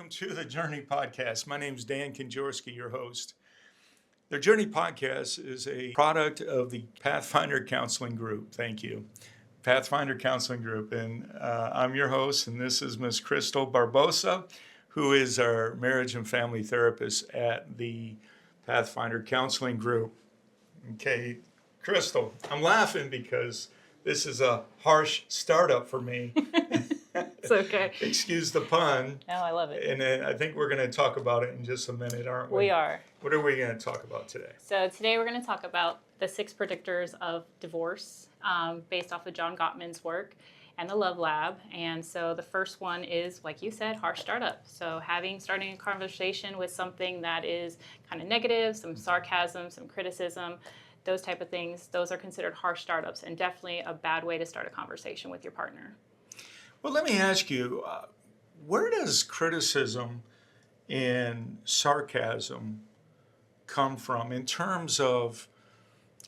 welcome to the Journey Podcast. My name is Dan Kinjorski, your host. The Journey Podcast is a product of the Pathfinder Counseling Group. Thank you. Pathfinder Counseling Group. And I'm your host, and this is Ms. Krystal Barbosa, who is our marriage and family therapist at the Pathfinder Counseling Group. Okay, Krystal, I'm laughing because this is a harsh startup for me. It's okay. Excuse the pun. No, I love it. And then I think we're going to talk about it in just a minute, aren't we? We are. What are we going to talk about today? So today we're going to talk about the 6 predictors of divorce based off of John Gottman's work and the Love Lab. And so the first one is, like you said, harsh startup. So starting a conversation with something that is kind of negative, some sarcasm, some criticism, those type of things, those are considered harsh startups and definitely a bad way to start a conversation with your partner. Well, let me ask you, where does criticism and sarcasm come from in terms of,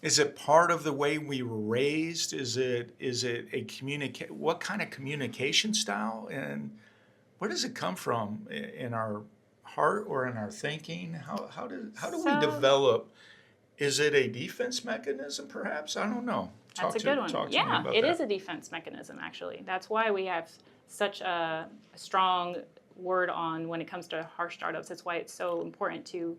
is it part of the way we were raised? Is it what kind of communication style? And where does it come from in our heart or in our thinking? How do we develop? Is it a defense mechanism, perhaps? I don't know. That's a good one. Yeah, it is a defense mechanism, actually. That's why we have such a strong word on when it comes to harsh startups. That's why it's so important to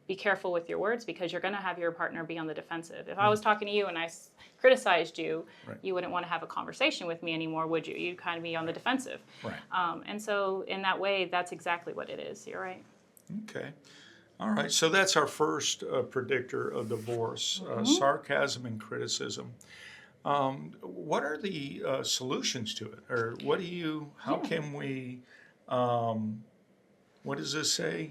be careful with your words, because you're going to have your partner be on the defensive. If I was talking to you and I criticized you, right, you wouldn't want to have a conversation with me anymore, would you? You'd kind of be on the defensive. Right. And so in that way, that's exactly what it is. You're right. Okay. All right, so that's our first predictor of divorce, sarcasm and criticism. What are the solutions to it? Or how can we, what does this say?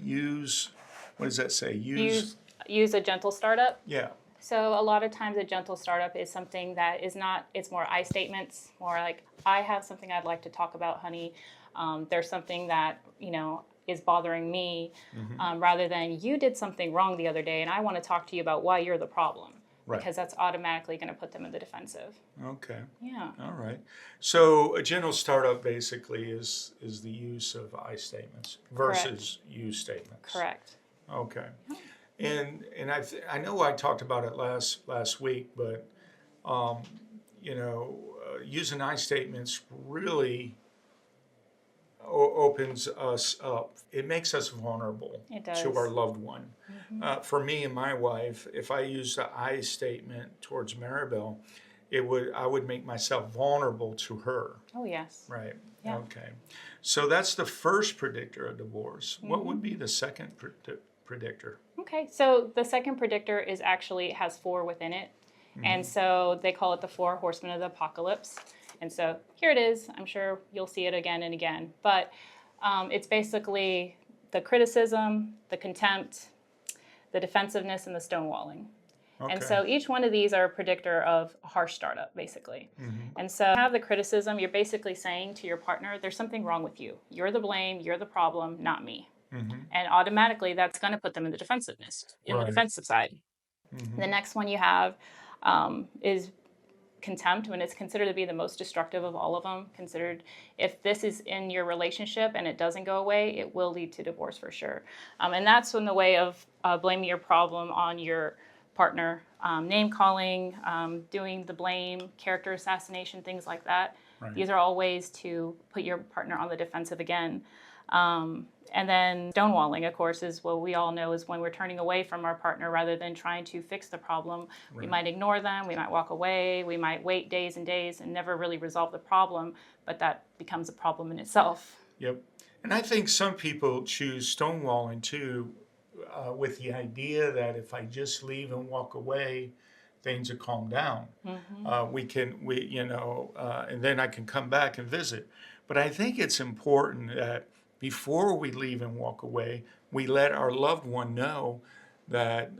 What does that say? Use a gentle startup? Yeah. So a lot of times a gentle startup is something that is not, it's more I statements, more like, I have something I'd like to talk about, honey. There's something that, is bothering me, rather than you did something wrong the other day and I want to talk to you about why you're the problem. Right. Because that's automatically going to put them in the defensive. Okay. Yeah. All right. So a gentle startup basically is the use of I statements versus you statements. Correct. Okay. And I know I talked about it last week, but using I statements really opens us up. It makes us vulnerable to our loved one. For me and my wife, if I use the I statement towards Maribel, I would make myself vulnerable to her. Oh, yes. Right. Yeah. Okay. So that's the first predictor of divorce. What would be the second predictor? Okay. So the second predictor has 4 within it. And so they call it the 4 Horsemen of the Apocalypse. And so here it is. I'm sure you'll see it again and again. But it's basically the criticism, the contempt, the defensiveness, and the stonewalling. Okay. And so each one of these are a predictor of a harsh startup, basically. And so have the criticism, you're basically saying to your partner, there's something wrong with you. You're the blame, you're the problem, not me. And automatically that's going to put them in the defensiveness, in the defensive side. The next one you have is contempt, when it's considered to be the most destructive of all of them. Considered, if this is in your relationship and it doesn't go away, it will lead to divorce for sure. And that's in the way of blaming your problem on your partner, name calling, doing the blame, character assassination, things like that. Right. These are all ways to put your partner on the defensive again. And then stonewalling, of course, is what we all know is when we're turning away from our partner rather than trying to fix the problem. Right. We might ignore them, we might walk away, we might wait days and days and never really resolve the problem, but that becomes a problem in itself. Yep. And I think some people choose stonewalling too, with the idea that if I just leave and walk away, things will calm down. And then I can come back and visit. But I think it's important that before we leave and walk away, we let our loved one know that,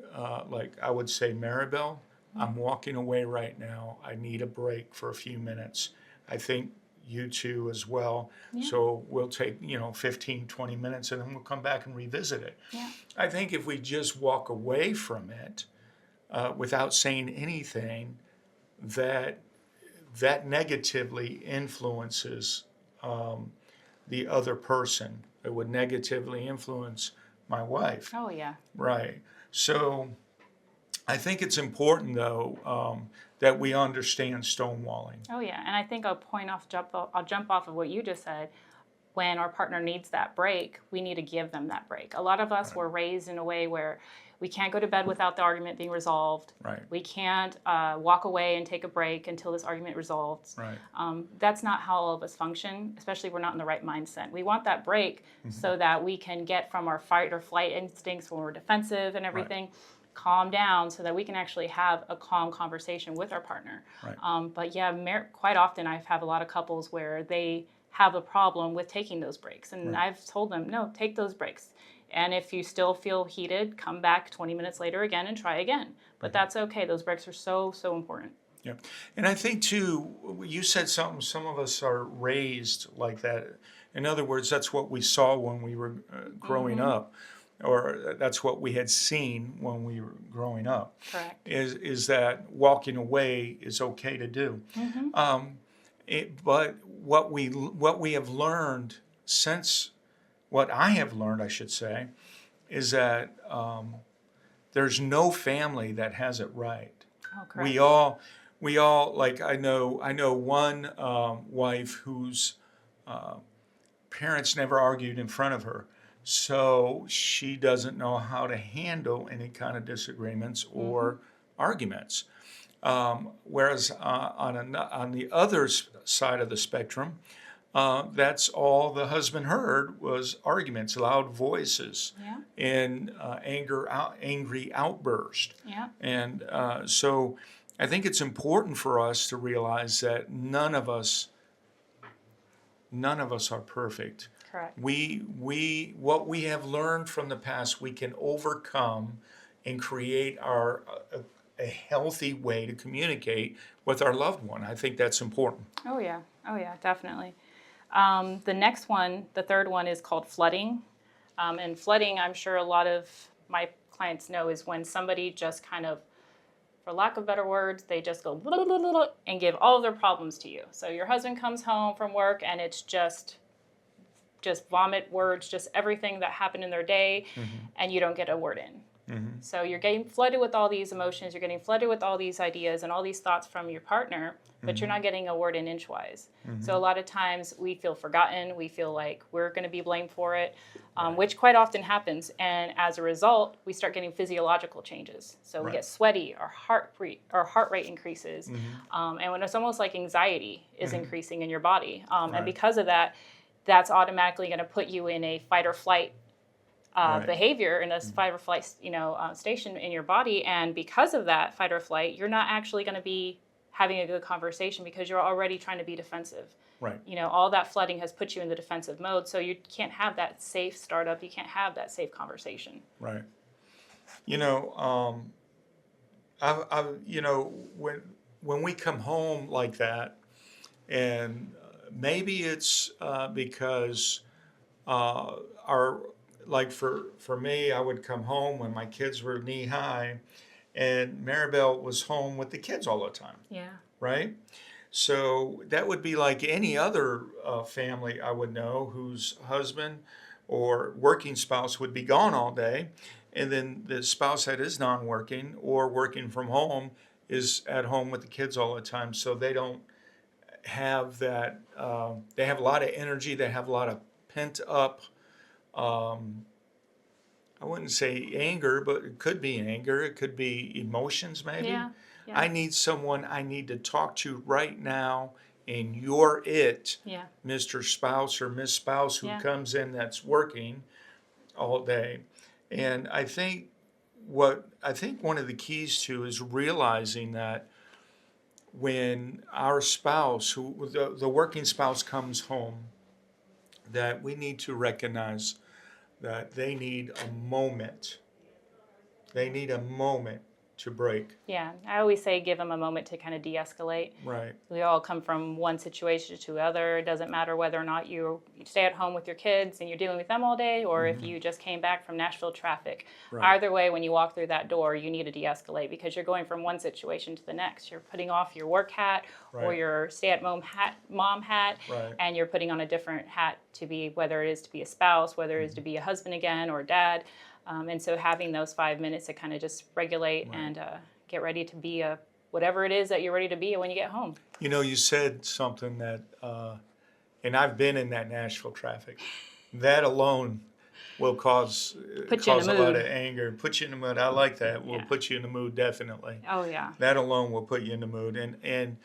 like I would say, Maribel, I'm walking away right now. I need a break for a few minutes. I think you two as well. Yeah. So we'll take, 15, 20 minutes and then we'll come back and revisit it. Yeah. I think if we just walk away from it without saying anything, that negatively influences the other person. It would negatively influence my wife. Oh, yeah. Right. So I think it's important, though, that we understand stonewalling. Oh, yeah. And I think I'll jump off of what you just said. When our partner needs that break, we need to give them that break. A lot of us were raised in a way where we can't go to bed without the argument being resolved. Right. We can't walk away and take a break until this argument resolves. Right. That's not how all of us function, especially if we're not in the right mindset. We want that break so that we can get from our fight or flight instincts when we're defensive and everything, calm down so that we can actually have a calm conversation with our partner. Right. But yeah, quite often I have a lot of couples where they have a problem with taking those breaks. And I've told them, no, take those breaks. And if you still feel heated, come back 20 minutes later again and try again. But that's okay. Those breaks are so, so important. Yeah. And I think, too, you said something, some of us are raised like that. In other words, that's what we saw when we were growing up, or that's what we had seen when we were growing up. Correct. Is that walking away is okay to do. But what we have learned since, what I have learned, I should say, is that there's no family that has it right. Oh, correct. We all like I know one wife whose parents never argued in front of her, so she doesn't know how to handle any kind of disagreements or arguments. Whereas on the other side of the spectrum, that's all the husband heard was arguments, loud voices, and angry outburst. Yeah. And so I think it's important for us to realize that none of us are perfect. Correct. What we have learned from the past, we can overcome and create a healthy way to communicate with our loved one. I think that's important. Oh, yeah, definitely. The next one, the third one, is called flooding. And flooding, I'm sure a lot of my clients know, is when somebody just kind of, for lack of better words, they just go blah, blah, blah, blah, and give all of their problems to you. So your husband comes home from work and it's just vomit words, just everything that happened in their day, and you don't get a word in. So you're getting flooded with all these emotions, you're getting flooded with all these ideas and all these thoughts from your partner, but you're not getting a word in inchwise. So a lot of times we feel forgotten, we feel like we're going to be blamed for it, which quite often happens. And as a result, we start getting physiological changes. So we get sweaty, our heart rate increases, and when it's almost like anxiety is increasing in your body. And because of that, that's automatically going to put you in a fight or flight behavior, in a fight or flight, station in your body. And because of that fight or flight, you're not actually going to be having a good conversation because you're already trying to be defensive. Right. All that flooding has put you in the defensive mode. So you can't have that safe startup. You can't have that safe conversation. Right. When we come home like that, and maybe it's because for me, I would come home when my kids were knee high, and Maribel was home with the kids all the time. Yeah. Right? So that would be like any other family I would know whose husband or working spouse would be gone all day, and then the spouse that is non-working or working from home is at home with the kids all the time. So they don't have that. They have a lot of energy. They have a lot of pent up. I wouldn't say anger, but it could be anger. It could be emotions, maybe. Yeah. I need someone I need to talk to right now, and you're it, Mr. Spouse or Miss Spouse who comes in that's working all day. And I think one of the keys to is realizing that when our spouse, the working spouse, comes home, that we need to recognize that they need a moment. They need a moment to break. Yeah, I always say give them a moment to kind of de-escalate. Right. We all come from one situation to another. It doesn't matter whether or not you stay at home with your kids and you're dealing with them all day, or if you just came back from Nashville traffic. Right. Either way, when you walk through that door, you need to de-escalate because you're going from one situation to the next. You're putting off your work hat or Right. your stay-at-home mom hat, Right. and you're putting on a different hat to be, whether it is to be a spouse, whether it is to be a husband again or a dad. And so having those 5 minutes to kind of just regulate and get ready to be whatever it is that you're ready to be when you get home. You know, you said something that, and I've been in that Nashville traffic. That alone will cause Put you in a the lot mood. of anger. Put you in the mood. I like that. Will Yeah. put you in the mood, definitely. Oh, yeah. That alone will put you in the mood. And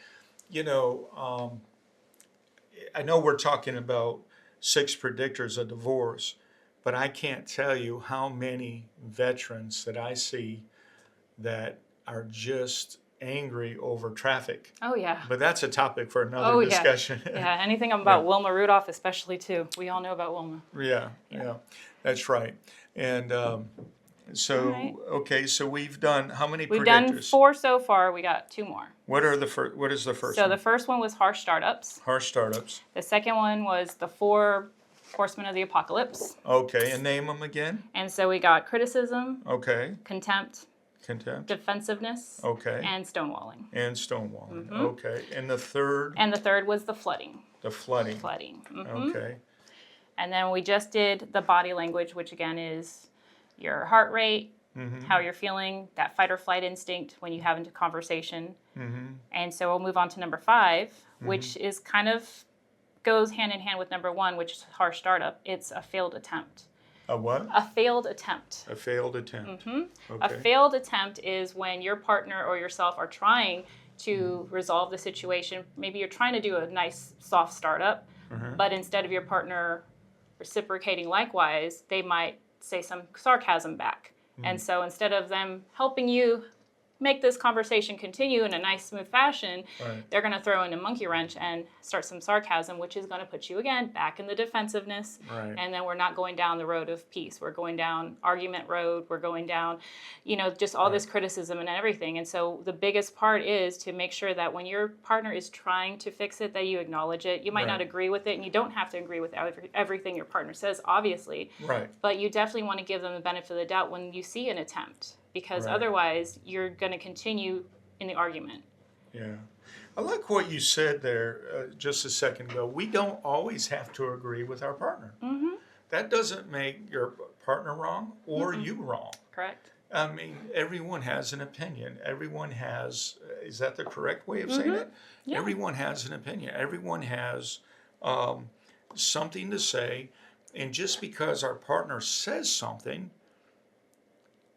you know, I know we're talking about 6 predictors of divorce, but I can't tell you how many veterans that I see that are just angry over traffic. Oh, yeah. But that's a topic for another Oh, yeah. discussion. Yeah, anything about Wilma Rudolph especially, too. We all know about Wilma. Yeah, that's right. And so, All right. okay, so we've done how many We've predictors? done 4 so far. We got 2 more. What is the first So one? the first one was harsh startups. Harsh startups. The second one was the 4 horsemen of the apocalypse. Okay, and name them again. And so we got criticism, Okay, contempt, contempt. defensiveness, Okay, and stonewalling. and stonewalling. Okay, and the third, And the third was the flooding. the flooding. Okay, And then we just did the body language, which again is your heart rate, how you're feeling, that fight or flight instinct when you have a conversation. And so we'll move on to number 5, which is kind of goes hand in hand with number 1, which is harsh startup. It's a failed attempt. a what? A failed attempt. A failed attempt. A Okay. failed attempt is when your partner or yourself are trying to resolve the situation. Maybe you're trying to do a nice soft startup, but instead of your partner reciprocating likewise, they might say some sarcasm back. And so instead of them helping you make this conversation continue in a nice, smooth fashion, Right. they're going to throw in a monkey wrench and start some sarcasm, which is going to put you again back in the defensiveness. Right. And then we're not going down the road of peace. We're going down argument road. We're going down, just all this criticism and everything. And so the biggest part is to make sure that when your partner is trying to fix it, that you acknowledge it. You might not Right. agree with it, and you don't have to agree with everything your partner says, obviously. Right. But you definitely want to give them the benefit of the doubt when you see an attempt, because Right. otherwise you're going to continue in the argument. Yeah. I like what you said there just a second ago. We don't always have to agree with our partner. That doesn't make your partner wrong or you wrong. Correct? I mean, everyone has an opinion. Everyone has, is that the correct way of saying it? Yeah. Everyone has an opinion. Everyone has something to say. And just because our partner says something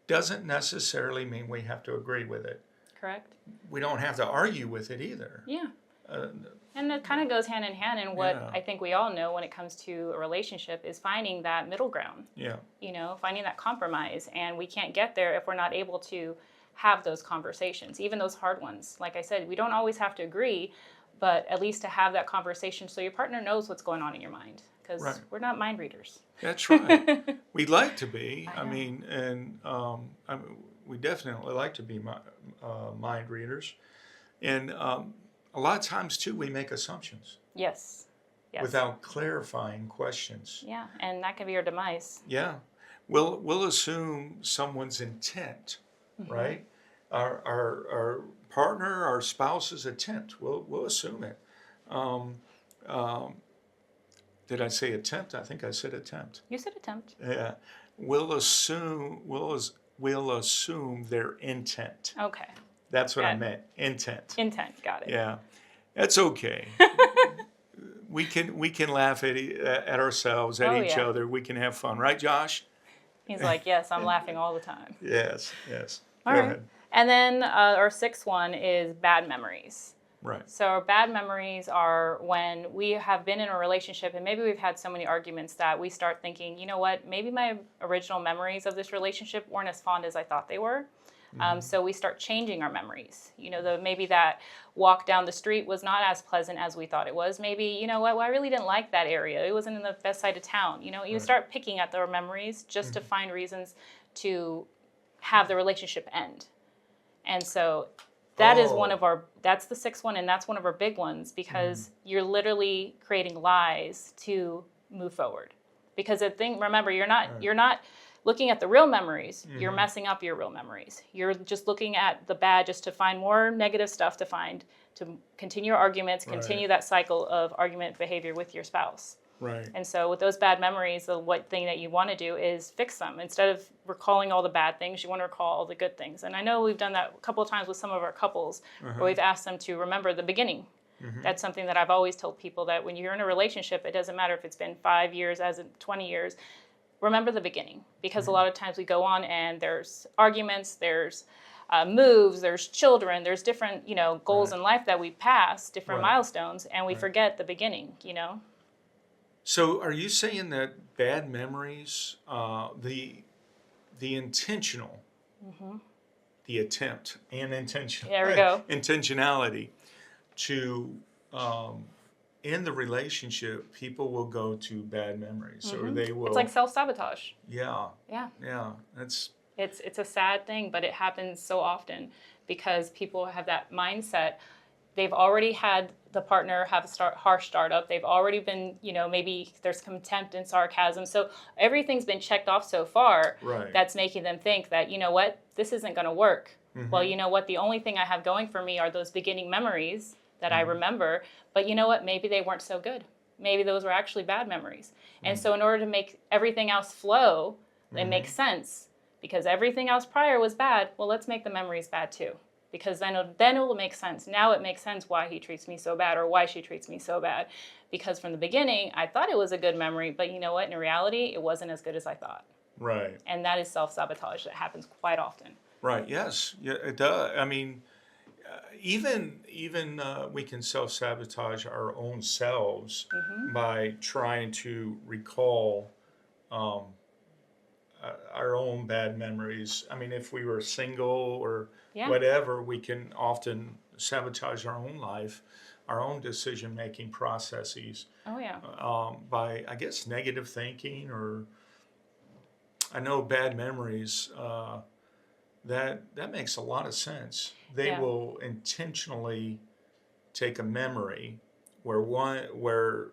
doesn't necessarily mean we have to agree with it. Correct? We don't have to argue with it either. Yeah. And that kind of goes hand in hand in what Yeah. I think we all know when it comes to a relationship is finding that middle ground, Yeah. finding that compromise. And we can't get there if we're not able to have those conversations, even those hard ones. Like I said, we don't always have to agree, but at least to have that conversation so your partner knows what's going on in your mind, because Right. we're not mind readers. That's right. We'd like to be. I know. We definitely like to be mind readers. And a lot of times, too, we make assumptions Yes. Yes. without clarifying questions. Yeah, and that can be your demise. Yeah. We'll assume someone's intent, right? Our partner, our spouse's intent. We'll assume it. Did I say attempt? I think I said attempt. You said attempt. Yeah, we'll assume their intent. Okay. That's what I Got it. meant. Intent. Intent. Got it. Yeah, that's okay. we can laugh at ourselves, at Oh, each yeah. other. We can have fun, right, Josh? He's like, yes, I'm laughing all the time. Yes. All Go right. ahead. And then our 6th one is bad memories. Right. So our bad memories are when we have been in a relationship and maybe we've had so many arguments that we start thinking, you know what, maybe my original memories of this relationship weren't as fond as I thought they were. So we start changing our memories. Maybe that walk down the street was not as pleasant as we thought it was. Maybe, you know what, well, I really didn't like that area. It wasn't in the best side of town. You start picking at their memories just to find reasons to have the relationship end. And so that is one Oh. of that's the sixth one, and that's one of our big ones, because you're literally creating lies to move forward. Because remember, you're not looking at the real memories. You're messing up your real memories. You're just looking at the bad just to find more negative stuff to continue your arguments, continue that cycle of argument behavior with your spouse. Right. And so with those bad memories, the one thing that you want to do is fix them. Instead of recalling all the bad things, you want to recall all the good things. And I know we've done that a couple of times with some of our couples, where we've asked them to remember the beginning. That's something that I've always told people, that when you're in a relationship, it doesn't matter if it's been 5 years, as in 20 years, remember the beginning. Because a lot of times we go on and there's arguments, there's moves, there's children, there's different, goals in life that we pass, different milestones, and we forget the beginning, So are you saying that bad memories, the intentional, the attempt and intention, There we go. intentionality to end the relationship, people will go to bad memories, or they will. It's like self-sabotage. Yeah. Yeah. That's. It's a sad thing, but it happens so often because people have that mindset. They've already had the partner have a harsh startup. They've already been, maybe there's contempt and sarcasm. So everything's been checked off so far. Right. That's making them think that, you know what, this isn't going to work. Well, you know what, the only thing I have going for me are those beginning memories that I remember. But you know what, maybe they weren't so good. Maybe those were actually bad memories. And so in order to make everything else flow and make sense, because everything else prior was bad, well, let's make the memories bad too. Because then it will make sense. Now it makes sense why he treats me so bad, or why she treats me so bad. Because from the beginning, I thought it was a good memory, but you know what? In reality, it wasn't as good as I thought. Right. And that is self-sabotage that happens quite often. Right. Yes. Yeah. It does. I mean, even we can self-sabotage our own selves by trying to recall our own bad memories. I mean, if we were single or whatever, we can often sabotage our own life, our own decision-making processes. Oh, yeah. By, I guess, negative thinking, or I know bad memories. That makes a lot of sense. They will intentionally take a memory where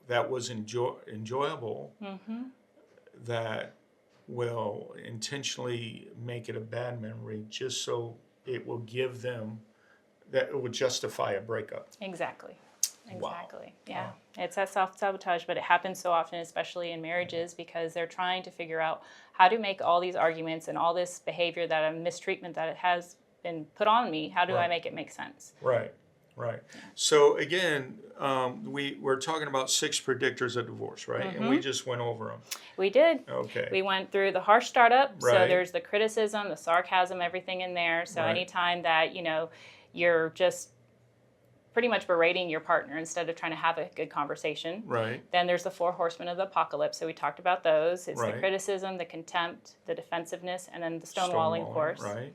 that was enjoyable, that will intentionally make it a bad memory, just so it will give them, that it would justify a breakup. Exactly. Wow. Yeah. Wow. It's that self-sabotage, but it happens so often, especially in marriages, because they're trying to figure out how to make all these arguments and all this behavior, that a mistreatment that it has been put on me, how do I make it make sense? Right. So again, we're talking about 6 predictors of divorce, right? And we just went over them. We did. Okay. We went through the harsh startup. So Right. there's the criticism, the sarcasm, everything in there. So Right. anytime that, you're just pretty much berating your partner instead of trying to have a good conversation. Right. Then there's the 4 horsemen of the apocalypse. So we talked about those. It's Right. the criticism, the contempt, the defensiveness, and then the stonewalling, of course. Right.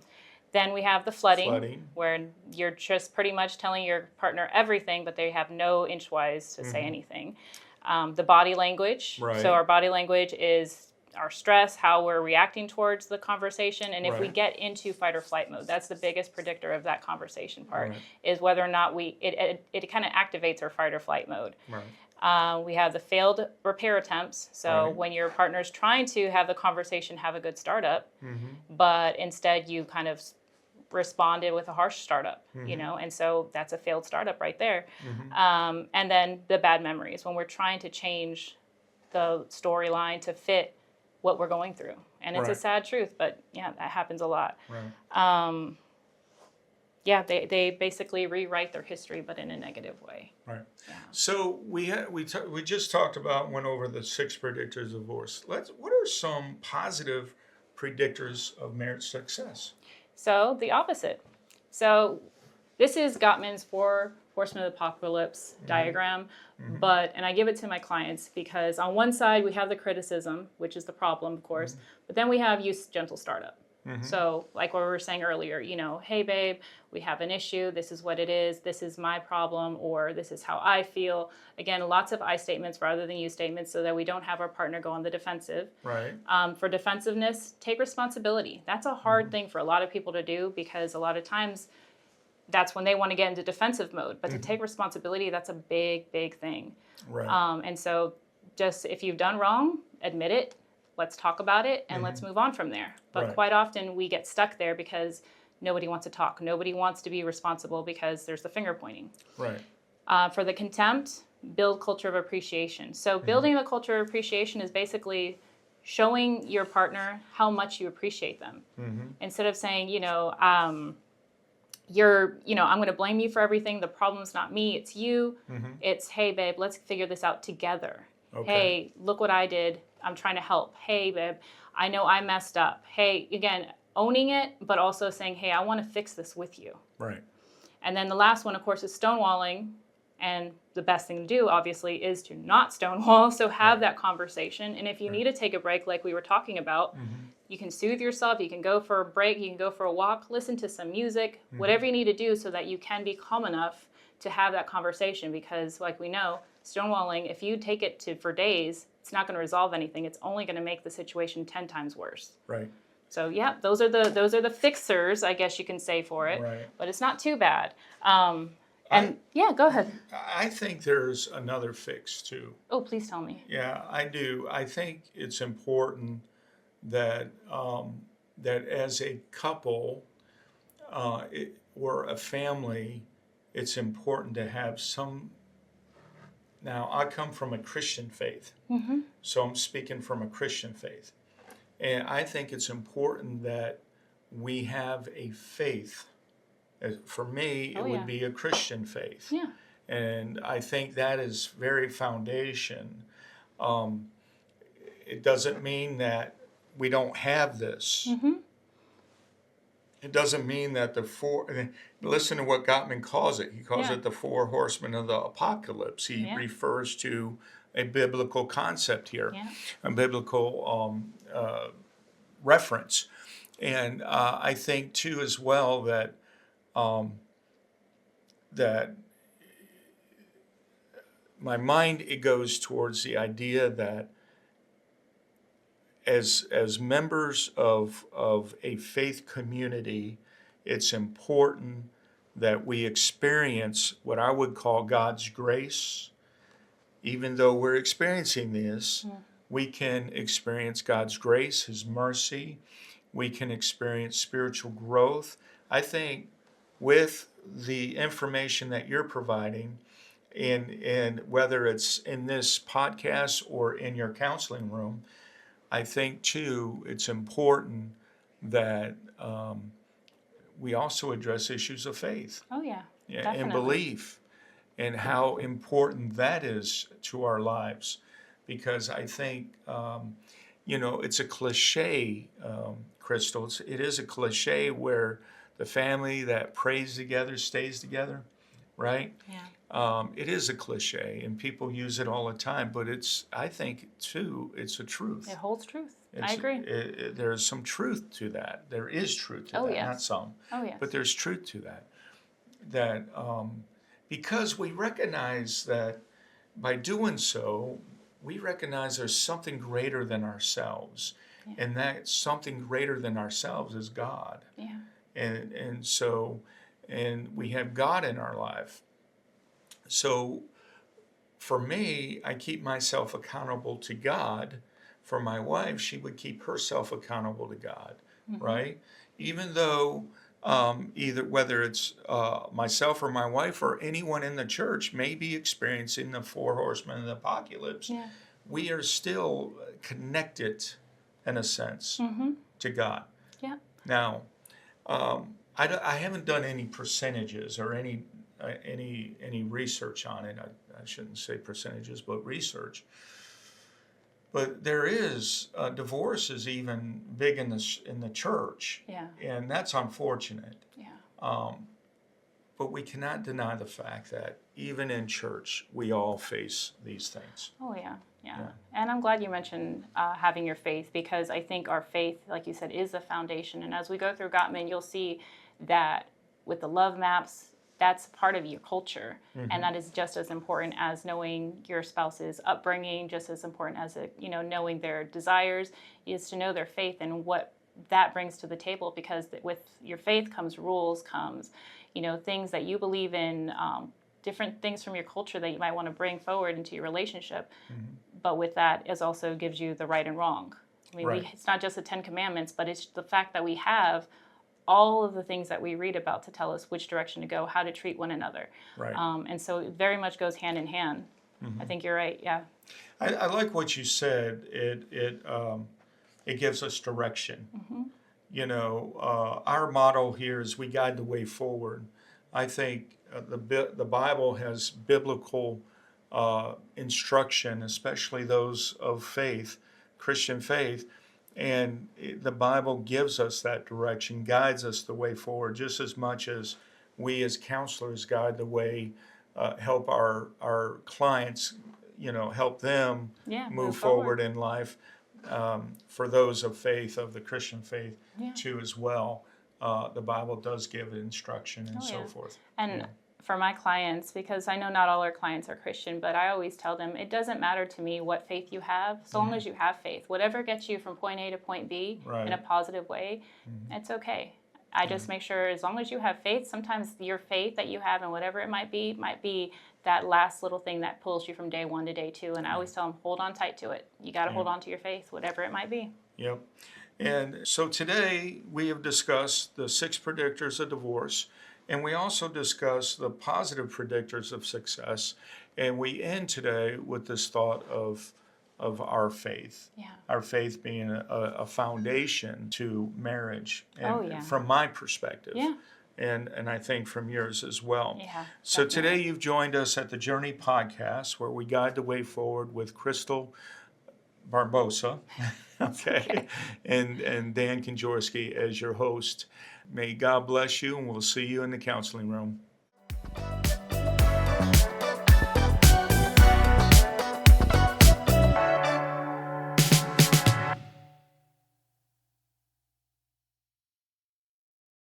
Then we have the flooding, Flooding. where you're just pretty much telling your partner everything, but they have no inchwise to say anything. The body language. Right. So our body language is our stress, how we're reacting towards the conversation. And if we Right. get into fight or flight mode, that's the biggest predictor of that conversation part, Right. is whether or not it kind of activates our fight or flight mode. Right. We have the failed repair attempts. So Right. when your partner's trying to have the conversation, have a good startup, but instead you kind of responded with a harsh startup, and so that's a failed startup right there. And then the bad memories, when we're trying to change the storyline to fit what we're going through. And it's a Right. sad truth, but yeah, that happens a lot. Right. They basically rewrite their history, but in a negative way. Right. Yeah. So we just went over the 6 predictors of divorce. What are some positive predictors of marriage success? So the opposite. So this is Gottman's 4 Horsemen of the Apocalypse diagram, and I give it to my clients because on one side we have the criticism, which is the problem, of course, but then we have use gentle startup. So like what we were saying earlier, hey babe, we have an issue. This is what it is. This is my problem, or this is how I feel. Again, lots of I statements rather than you statements so that we don't have our partner go on the defensive. Right. For defensiveness, take responsibility. That's a hard thing for a lot of people to do because a lot of times that's when they want to get into defensive mode. But to take responsibility, that's a big, big thing. Right. And so just if you've done wrong, admit it. Let's talk about it and let's move on from there. But quite often we get stuck there because nobody wants to talk. Nobody wants to be responsible because there's the finger pointing. Right. For the contempt, build culture of appreciation. So building the culture of appreciation is basically showing your partner how much you appreciate them. Instead of saying, I'm going to blame you for everything. The problem's not me, it's you. It's, hey, babe, let's figure this out together. Okay. Hey, look what I did. I'm trying to help. Hey, babe, I know I messed up. Hey, again, owning it, but also saying, hey, I want to fix this with you. Right. And then the last one, of course, is stonewalling. And the best thing to do, obviously, is to not stonewall. So have that conversation. And if you need to take a break, like we were talking about, you can soothe yourself. You can go for a break. You can go for a walk. Listen to some music. Whatever you need to do so that you can be calm enough to have that conversation. Because, like we know, stonewalling, if you take it for days, it's not going to resolve anything. It's only going to make the situation 10 times worse. Right. So yeah, those are the fixers, I guess you can say, for it. Right. But it's not too bad. Yeah, go ahead. I think there's another fix too. Oh, please tell me. Yeah, I do. I think it's important that that as a couple or a family, it's important to have some. Now, I come from a Christian faith, so I'm speaking from a Christian faith. And I think it's important that we have a faith. For me, it would be a Christian faith. Yeah. And I think that is very foundation. It doesn't mean that we don't have this. It doesn't mean that listen to what Gottman calls it. He calls it the four horsemen of the apocalypse. He refers to a biblical concept here, a biblical reference. And I think, too, as well, that that my mind, it goes towards the idea that as members of a faith community, it's important that we experience what I would call God's grace. Even though we're experiencing this, we can experience God's grace, His mercy. We can experience spiritual growth. I think with the information that you're providing, and whether it's in this podcast or in your counseling room, I think, too, it's important that we also address issues of faith. Oh, yeah. And belief, and how important that is to our lives. Because I think, it's a cliche, Krystal. It is a cliche where the family that prays together stays together, right? Yeah. It is a cliche, and people use it all the time, but I think, too, it's a truth. It holds truth. I agree. There's some truth to that. There is truth to that, not some. Oh, yes. But there's truth to that. That because we recognize that by doing so, we recognize there's something greater than ourselves. Yeah. And that something greater than ourselves is God. Yeah. And we have God in our life. So for me, I keep myself accountable to God. For my wife, she would keep herself accountable to God, right? Even though whether it's myself or my wife or anyone in the church may be experiencing the four horsemen of the apocalypse, we are still connected in a sense to God. Yeah. Now, I haven't done any percentages or any research on it. I shouldn't say percentages, but research. But there is divorce is even big in the church, and that's unfortunate. Yeah. But we cannot deny the fact that even in church, we all face these things. Oh, yeah. Yeah. And I'm glad you mentioned having your faith, because I think our faith, like you said, is the foundation. And as we go through Gottman, you'll see that with the love maps, that's part of your culture. And that is just as important as knowing your spouse's upbringing, just as important as knowing their desires, is to know their faith and what that brings to the table. Because with your faith comes rules, comes things that you believe in, different things from your culture that you might want to bring forward into your relationship. But with that, it also gives you the right and wrong. I mean, Right. it's not just the 10 Commandments, but it's the fact that we have all of the things that we read about to tell us which direction to go, how to treat one another. Right. And so it very much goes hand in hand. I think you're right, yeah. I like what you said. It gives us direction. Our motto here is we guide the way forward. I think the Bible has biblical instruction, especially those of faith, Christian faith, and the Bible gives us that direction, guides us the way forward, just as much as we as counselors guide the way, help our clients, help them move forward in life. For those of faith, of the Christian faith, too, as well. The Bible does give instruction and so forth. And for my clients, because I know not all our clients are Christian, but I always tell them, it doesn't matter to me what faith you have, so long as you have faith. Whatever gets you from point A to point B in a positive way, it's okay. I just make sure, as long as you have faith, sometimes your faith that you have and whatever it might be that last little thing that pulls you from day one to day two. And I always tell them, hold on tight to it. You got to hold on to your faith, whatever it might be. Yep. And so today we have discussed the 6 predictors of divorce, and we also discussed the positive predictors of success. And we end today with this thought of our faith. Yeah. Our faith being a foundation to marriage. And from my perspective. Yeah. And I think from yours as well. Yeah, so definitely. today you've joined us at the Journey Podcast, where we guide the way forward with Krystal Barbosa, okay, and Dan Konjorski as your host. May God bless you, and we'll see you in the counseling room.